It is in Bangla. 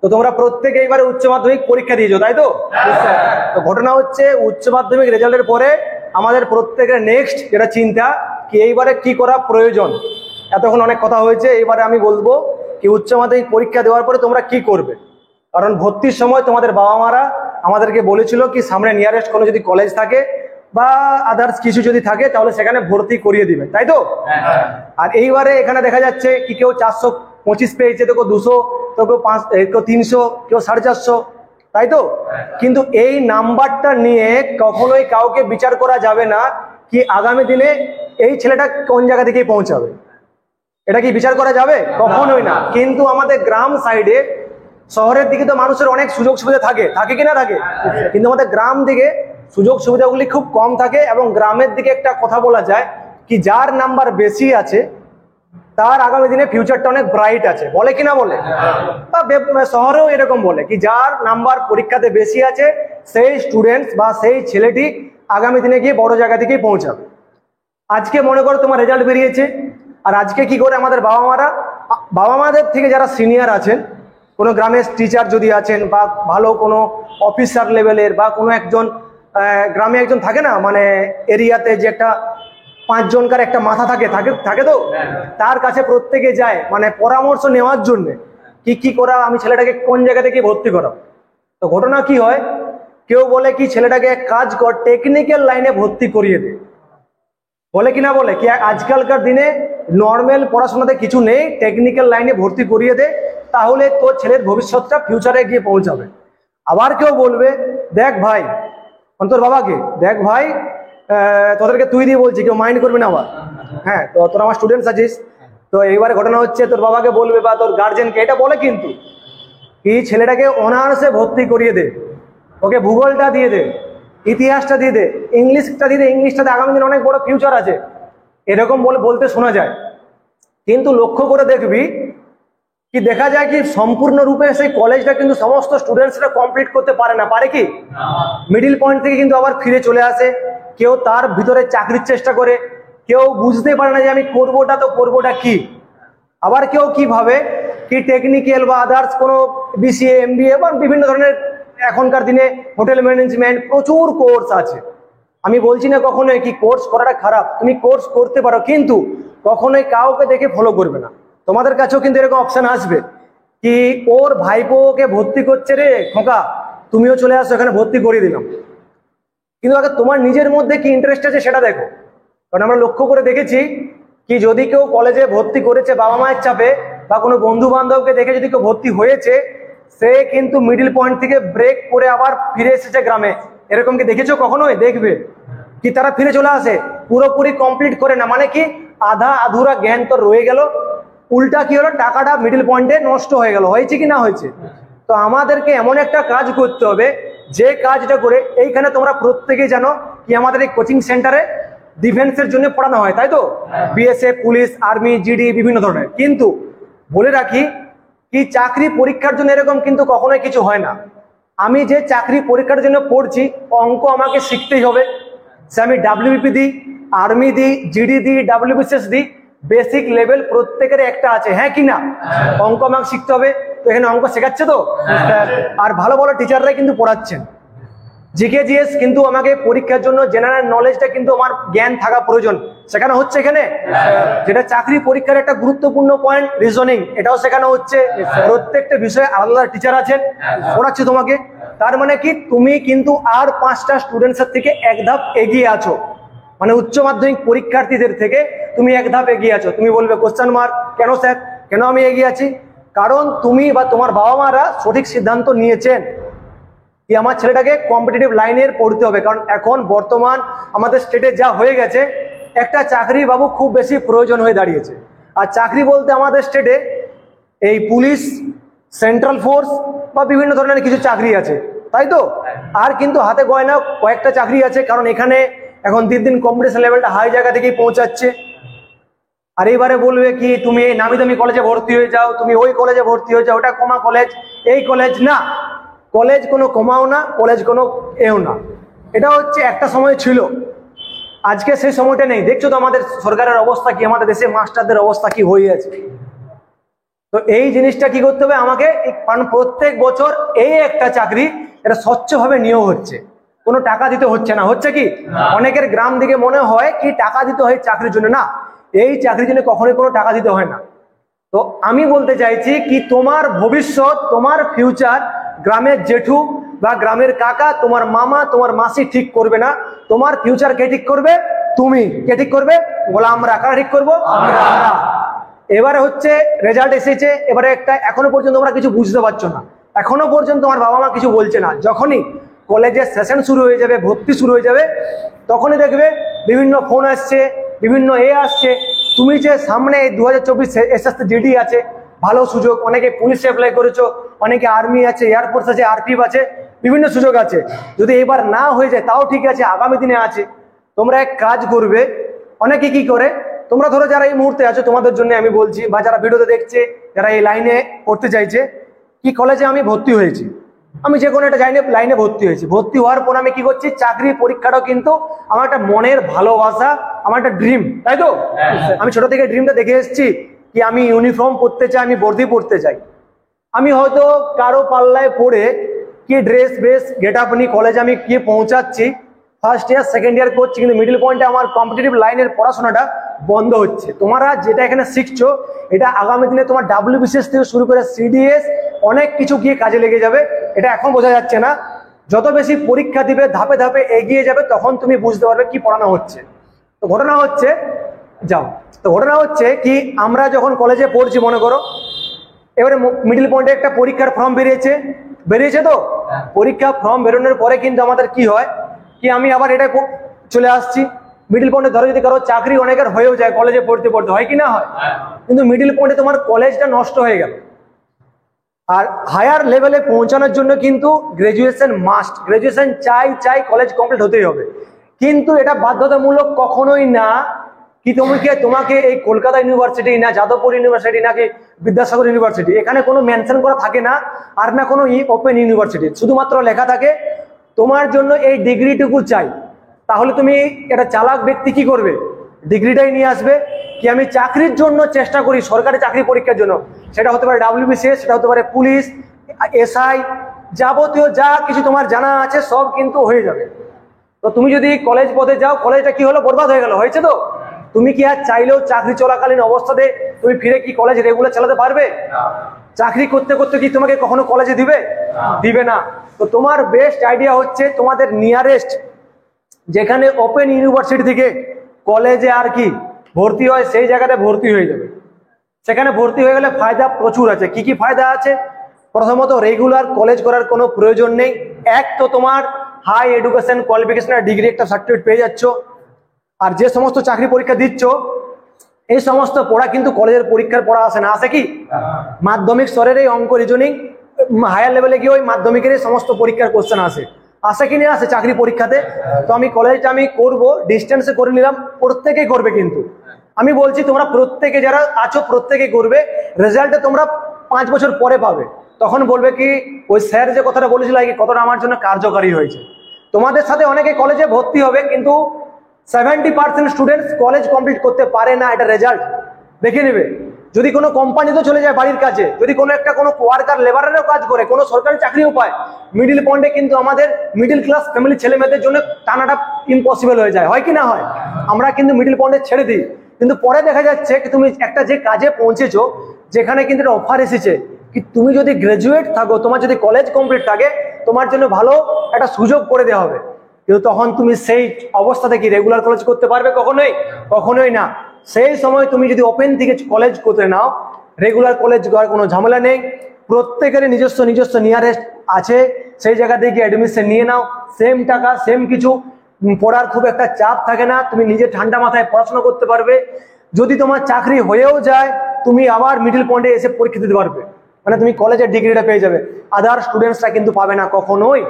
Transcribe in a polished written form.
তো তোমরা প্রত্যেকে এইবারে উচ্চ মাধ্যমিক পরীক্ষা দিয়েছো, তাই তো? তো ঘটনা হচ্ছে উচ্চ মাধ্যমিক রেজাল্টের পরে আমাদের প্রত্যেকের নেক্সট যেটা চিন্তা কি এইবারে কি করা প্রয়োজন। এতক্ষণ অনেক কথা হয়েছে, এইবারে আমি বলবো কি উচ্চ মাধ্যমিক পরীক্ষা দেওয়ার পরে তোমরা কি করবে। কারণ ভর্তির সময় তোমাদের বাবা মারা আমাদেরকে বলেছিল কি সামনে নিয়ারেস্ট কোনো যদি কলেজ থাকে বা আদার্স কিছু যদি থাকে তাহলে সেখানে ভর্তি করিয়ে দিবে, তাই তো? আর এইবারে এখানে দেখা যাচ্ছে কি কেউ 425 পেয়েছে, তো কেউ 200, তো কেউ 300, কেউ 450, তাই তো? কিন্তু এই নাম্বারটা নিয়ে কখনোই কাউকে বিচার করা যাবে না কি আগামী দিনে এই ছেলেটা কোন জায়গা থেকে পৌঁছাবে, এটা কি বিচার করা যাবে? কখনোই না। কিন্তু আমাদের গ্রাম সাইডে, শহরের দিকে তো মানুষের অনেক সুযোগ সুবিধা থাকে, থাকে কি না থাকে? কিন্তু আমাদের গ্রাম দিকে সুযোগ সুবিধাগুলি খুব কম থাকে এবং গ্রামের দিকে একটা কথা বলা যায় কি যার নাম্বার বেশি আছে তার আগামী দিনে ফিউচারটা অনেক ব্রাইট আছে, বলে কিনা বলে? বা শহরেও এরকম বলে কি যার নাম্বার পরীক্ষাতে বেশি আছে সেই স্টুডেন্টস বা সেই ছেলেটি আগামী দিনে গিয়ে বড় জায়গা থেকেই পৌঁছাবে। আজকে মনে করো তোমার রেজাল্ট বেরিয়েছে, আর আজকে কি করে আমাদের বাবা মাদের থেকে যারা সিনিয়র আছেন, কোনো গ্রামের টিচার যদি আছেন বা ভালো কোনো অফিসার লেভেলের বা কোনো একজন গ্রামে একজন থাকে না, মানে এরিয়াতে যে একটা 5 জনকার একটা মাথা থাকে তো, তার কাছে প্রত্যেকে যায় মানে পরামর্শ নেওয়ার জন্য কি করা, আমি ছেলেটাকে কোন জায়গা থেকে ভর্তি করাবো। তো ঘটনা কি হয়, কেউ বলে কি ছেলেটাকে এক কাজ কর টেকনিক্যাল লাইনে ভর্তি করিয়ে দে, বলে কিনা বলে কি আজকালকার দিনে নর্মাল পড়াশোনাতে কিছু নেই, টেকনিক্যাল লাইনে ভর্তি করিয়ে দে, তাহলে তোর ছেলের ভবিষ্যৎটা ফিউচারে গিয়ে পৌঁছাবে। আবার কেউ বলবে দেখ ভাই, তোর বাবাকে দেখ ভাই, তোদেরকে তুই দিয়ে বলছি, কেউ মাইন্ড করবি না আবার, হ্যাঁ তো তোর আমার স্টুডেন্টস আছিস, তো এইবারে ঘটনা হচ্ছে তোর বাবাকে বলবে বা তোর গার্জেনকে এটা বলে কিন্তু কি ছেলেটাকে অনার্সে ভর্তি করিয়ে দে, ওকে ভূগোলটা দিয়ে দে, ইতিহাসটা দিয়ে দে, ইংলিশটা দিয়ে দে, ইংলিশটাতে আগামী দিনে অনেক বড় ফিউচার আছে, এরকম বলতে শোনা যায়। কিন্তু লক্ষ্য করে দেখবি কি দেখা যায় কি সম্পূর্ণরূপে সেই কলেজটা কিন্তু সমস্ত স্টুডেন্টসরা কমপ্লিট করতে পারে না, পারে কি? মিডিল পয়েন্ট থেকে কিন্তু আবার ফিরে চলে আসে, কেউ তার ভিতরে চাকরির চেষ্টা করে, কেউ বুঝতে পারে না যে আমি করবোটা কি। আবার কেউ কি ভাবে কি টেকনিক্যাল বা আদার্স কোনো BCA MBA বা বিভিন্ন ধরনের এখনকার দিনে হোটেল ম্যানেজমেন্ট প্রচুর কোর্স আছে। আমি বলছি না কখনোই কি কোর্স করাটা খারাপ, তুমি কোর্স করতে পারো, কিন্তু কখনোই কাউকে দেখে ফলো করবে না। তোমাদের কাছেও কিন্তু এরকম অপশন আসবে কি ওর ভাইপোকে ভর্তি করছে রে খোকা, তুমিও চলে আসো এখানে ভর্তি করিয়ে দিলাম, কিন্তু আগে তোমার নিজের মধ্যে কি ইন্টারেস্ট আছে সেটা দেখো। কারণ আমরা লক্ষ্য করে দেখেছি কি যদি কেউ কলেজে ভর্তি করেছে বাবা মায়ের চাপে বা কোনো বন্ধু বান্ধবকে দেখে যদি কেউ ভর্তি হয়েছে, সে কিন্তু মিডিল পয়েন্ট থেকে ব্রেক করে আবার ফিরে এসেছে গ্রামে। এরকম কি দেখেছো কখনোই? দেখবে কি তারা ফিরে চলে আসে, পুরোপুরি কমপ্লিট করে না, মানে কি আধা আধুরা জ্ঞান তো রয়ে গেল, উল্টা কি হলো টাকাটা মিডিল পয়েন্টে নষ্ট হয়ে গেল। হয়েছে কি না হয়েছে? তো আমাদেরকে এমন একটা কাজ করতে হবে যে কাজটা করে এইখানে তোমরা প্রত্যেকেই জানো কি আমাদের এই কোচিং সেন্টারে ডিফেন্সের জন্য পড়ানো হয়, তাই তো? BSF, পুলিশ, আর্মি, GD বিভিন্ন ধরনের। কিন্তু বলে রাখি কি চাকরি পরীক্ষার জন্য এরকম কিন্তু কখনোই কিছু হয় না। আমি যে চাকরি পরীক্ষার জন্য পড়ছি অঙ্ক আমাকে শিখতেই হবে, সে আমি WBP দিই, আর্মি দিই, GD দিই, WBCS দিই, বেসিক লেভেল প্রত্যেকের একটা আছে, হ্যাঁ কি না? অঙ্ক আমাকে শিখতে হবে, তো এখানে অঙ্ক শেখাচ্ছে তো, আর ভালো ভালো টিচাররাই কিন্তু পড়াচ্ছেন। জিকে জিএস কিন্তু আমাকে পরীক্ষার জন্য জেনারেল নলেজটা কিন্তু আমার জ্ঞান থাকা প্রয়োজন, শেখানো হচ্ছে এখানে। যেটা চাকরি পরীক্ষার একটা গুরুত্বপূর্ণ পয়েন্ট রিজনিং, এটাও শেখানো হচ্ছে। প্রত্যেকটা বিষয়ে আলাদা টিচার আছেন, পড়াচ্ছে তোমাকে। তার মানে কি তুমি কিন্তু আর 5টা স্টুডেন্টসের থেকে এক ধাপ এগিয়ে আছো, মানে উচ্চ মাধ্যমিক পরীক্ষার্থীদের থেকে তুমি এক ধাপ এগিয়ে আছো। তুমি বলবে কোশ্চেন মার্ক, কেন স্যার, কেন আমি এগিয়ে আছি? কারণ তুমি বা তোমার বাবা মারা সঠিক সিদ্ধান্ত নিয়েছেন কি আমার ছেলেটাকে কম্পিটিটিভ লাইনের পড়তে হবে। কারণ এখন বর্তমান আমাদের স্টেটে যা হয়ে গেছে, একটা চাকরি বাবু খুব বেশি প্রয়োজন হয়ে দাঁড়িয়েছে। আর চাকরি বলতে আমাদের স্টেটে এই পুলিশ, সেন্ট্রাল ফোর্স বা বিভিন্ন ধরনের কিছু চাকরি আছে, তাই তো? আর কিন্তু হাতে গয়না কয়েকটা চাকরি আছে, কারণ এখানে এখন দিন দিন কম্পিটিশন লেভেলটা হাই জায়গা থেকেই পৌঁছাচ্ছে। আর এইবারে বলবে কি তুমি এই নামি দামি কলেজে ভর্তি হয়ে যাও, তুমি ওই কলেজে ভর্তি হয়ে যাও, ওটা কমা কলেজ, এই কলেজ না। কলেজ কোনো কমাও না, কলেজ কোনো এও না। এটা হচ্ছে একটা সময় ছিল, আজকে সেই সময়টা নেই। দেখছো তো আমাদের সরকারের অবস্থা কি, আমাদের দেশে মাস্টারদের অবস্থা কি হয়ে আছে। তো এই জিনিসটা কি করতে হবে আমাকে, কারণ প্রত্যেক বছর এই একটা চাকরি এটা স্বচ্ছভাবে নিয়োগ হচ্ছে, কোনো টাকা দিতে হচ্ছে না, হচ্ছে কি? অনেকের গ্রাম দিকে মনে হয় কি টাকা দিতে হয় চাকরির জন্য, না, এই চাকরির জন্য কখনোই কোনো টাকা দিতে হয় না। তো আমি বলতে চাইছি কি তোমার ভবিষ্যৎ, তোমার ফিউচার গ্রামের জেঠু বা গ্রামের কাকা, তোমার মামা, তোমার মাসি ঠিক করবে না, তোমার ফিউচার কে ঠিক করবে? তুমি। কে ঠিক করবে? বলে আমরা। কারা ঠিক করবো? আমরা। এবারে হচ্ছে রেজাল্ট এসেছে, এবারে একটা এখনো পর্যন্ত তোমরা কিছু বুঝতে পারছো না, এখনো পর্যন্ত তোমার বাবা মা কিছু বলছে না। যখনই কলেজের সেশন শুরু হয়ে যাবে, ভর্তি শুরু হয়ে যাবে, তখনই দেখবে বিভিন্ন ফোন আসছে, বিভিন্ন আসছে। তুমি যে সামনে 2024 এসএসসি জিডি আছে, ভালো সুযোগ, অনেকে পুলিশে অ্যাপ্লাই করেছো, অনেকে আর্মি আছে, এয়ারফোর্স আছে, আরপিএফ আছে, বিভিন্ন সুযোগ আছে। যদি এবার না হয়ে যায় তাও ঠিক আছে, আগামী দিনে আছে। তোমরা এক কাজ করবে, অনেকে কি করে, তোমরা ধরো যারা এই মুহূর্তে আছো, তোমাদের জন্য আমি বলছি, বা যারা ভিডিওতে দেখছে, যারা এই লাইনে পড়তে চাইছে, কি কলেজে আমি ভর্তি হয়েছি, আমি যে কোনো একটা লাইনে ভর্তি হয়েছি, ভর্তি হওয়ার পর আমি কি করছি, চাকরি পরীক্ষাটাও কিন্তু আমার একটা মনের ভালোবাসা, আমার একটা ড্রিম, তাই তো? আমি ছোট থেকে ড্রিমটা দেখে এসেছি কি আমি ইউনিফর্ম পরতে চাই, আমি বর্দি পড়তে চাই। আমি হয়তো কারো পাল্লায় পড়ে কি ড্রেস বেস গেট আপ নিয়ে কলেজে আমি গিয়ে পৌঁছাচ্ছি, ফার্স্ট ইয়ার সেকেন্ড ইয়ার করছি, কিন্তু মিডিল পয়েন্টে আমার কম্পিটিটিভ লাইনের পড়াশোনাটা বন্ধ হচ্ছে। তোমরা যেটা এখানে শিখছো, এটা আগামী দিনে তোমার WBCS থেকে শুরু করে CDS অনেক কিছু গিয়ে কাজে লেগে যাবে। এটা এখন বোঝা যাচ্ছে না, যত বেশি পরীক্ষা দিবে, ধাপে ধাপে এগিয়ে যাবে, তখন তুমি বুঝতে পারবে কি পড়ানো হচ্ছে। তো ঘটনা হচ্ছে কি আমরা যখন কলেজে পড়ছি, মনে করো এবারে মিডিল পয়েন্টে একটা পরীক্ষার ফর্ম বেরিয়েছে তো, পরীক্ষা ফর্ম বেরোনোর পরে কিন্তু আমাদের কি হয় কি আমি আবার এটা চলে আসছি মিডিল পয়েন্টে। ধরো যদি কারো চাকরি অনেকের হয়েও যায়, কলেজে পড়তে পড়তে, হয় কি না হয়? কিন্তু মিডিল পয়েন্টে তোমার কলেজটা নষ্ট হয়ে গেল। আর হায়ার লেভেলে পৌঁছানোর জন্য কিন্তু গ্রাজুয়েশন মাস্ট, গ্রাজুয়েশন চাই, কলেজ কমপ্লিট হতেই হবে। কিন্তু এটা বাধ্যতামূলক কখনোই না কি তোমাকে এই কলকাতা ইউনিভার্সিটি না যাদবপুর ইউনিভার্সিটি নাকি বিদ্যাসাগর ইউনিভার্সিটি, এখানে কোনো মেনশন করা থাকে না, আর না কোনো ওপেন ইউনিভার্সিটি, শুধুমাত্র লেখা থাকে তোমার জন্য এই ডিগ্রিটুকু চাই। তাহলে তুমি একটা চালাক ব্যক্তি কি করবে, ডিগ্রিটাই নিয়ে আসবে কি আমি চাকরির জন্য চেষ্টা করি, সরকারি চাকরি পরীক্ষার জন্য, সেটা হতে পারে WBCS, সেটা হতে পারে পুলিশ, SI, যাবতীয় যা কিছু তোমার জানা আছে সব কিন্তু হয়ে যাবে। তো তুমি যদি কলেজ পথে যাও, কলেজটা কি হলো, বরবাদ হয়ে গেল, হয়েছে তো? তুমি কি আর চাইলেও চাকরি চলাকালীন অবস্থাতে তুমি ফিরে কি কলেজ রেগুলার চালাতে পারবে? চাকরি করতে করতে কি তোমাকে কখনো কলেজে দিবে না। তো তোমার বেস্ট আইডিয়া হচ্ছে তোমাদের নিয়ারেস্ট যেখানে ওপেন ইউনিভার্সিটি থেকে কলেজে আর কি ভর্তি হয়, সেই জায়গাতে ভর্তি হয়ে যাবে। সেখানে ভর্তি হয়ে গেলে ফায়দা প্রচুর আছে। কি কি ফায়দা আছে? প্রথমত, রেগুলার কলেজ করার কোনো প্রয়োজন নেই। এক তো তোমার হাই এডুকেশন কোয়ালিফিকেশনের ডিগ্রি একটা সার্টিফিকেট পেয়ে যাচ্ছ। আর যে সমস্ত চাকরি পরীক্ষা দিচ্ছ, এই সমস্ত পড়া কিন্তু কলেজের পরীক্ষার পড়া আসে না, আসে কি? মাধ্যমিক স্তরের এই অঙ্ক রিজনিং, হায়ার লেভেলে গিয়ে ওই মাধ্যমিকের এই সমস্ত পরীক্ষার কোশ্চেন আসে কি না আসে চাকরি পরীক্ষাতে। তো আমি কলেজটা আমি করবো, ডিস্টেন্সে করে নিলাম, প্রত্যেকেই করবে। কিন্তু আমি বলছি তোমরা প্রত্যেকে যারা আছো প্রত্যেকে করবে, রেজাল্টে তোমরা 5 বছর পরে পাবে, তখন বলবে কি ওই স্যার যে কথাটা বলেছিল কি কতটা আমার জন্য কার্যকারী হয়েছে। তোমাদের সাথে অনেকে কলেজে ভর্তি হবে, কিন্তু 70% স্টুডেন্টস কলেজ কমপ্লিট করতে পারে না, এটা রেজাল্ট দেখে নেবে। যদি কোনো কোম্পানিতে চলে যায় বাড়ির কাছে, যদি কোনো ওয়ার্কার লেবারেরও কাজ করে, কোনো সরকারি চাকরিও পায়, মিডিল পয়েন্টে কিন্তু আমাদের মিডিল ক্লাস ফ্যামিলি ছেলে মেয়েদের জন্য টানাটা ইম্পসিবল হয়ে যায়, হয় কি না হয়? আমরা কিন্তু মিডিল পয়েন্টে ছেড়ে দিই, কিন্তু পরে দেখা যাচ্ছে কি তুমি একটা যে কাজে পৌঁছেছো, যেখানে কিন্তু একটা অফার এসেছে কি তুমি যদি গ্রাজুয়েট থাকো, তোমার যদি কলেজ কমপ্লিট থাকে, তোমার জন্য ভালো একটা সুযোগ করে দেওয়া হবে। কিন্তু তখন তুমি সেই অবস্থাতে কি রেগুলার কলেজ করতে পারবে? কখনোই না। সেই সময় তুমি যদি ওপেন থেকে কলেজ করতে নাও, রেগুলার কলেজ করার কোনো ঝামেলা নেই, প্রত্যেকের নিজস্ব নিয়ারেস্ট আছে, সেই জায়গা থেকে অ্যাডমিশন নিয়ে নাও, সেম টাকা সেম কিছু, পড়ার খুব একটা চাপ থাকে না, তুমি নিজে ঠান্ডা মাথায় পড়াশোনা করতে পারবে। যদি তোমার চাকরি হয়েও যায়, তুমি আবার মিডিল পয়েন্টে এসে পরীক্ষা দিতে পারবে, মানে তুমি কলেজের ডিগ্রিটা পেয়ে যাবে। আদার স্টুডেন্টসরা কিন্তু পাবে না কখনোই।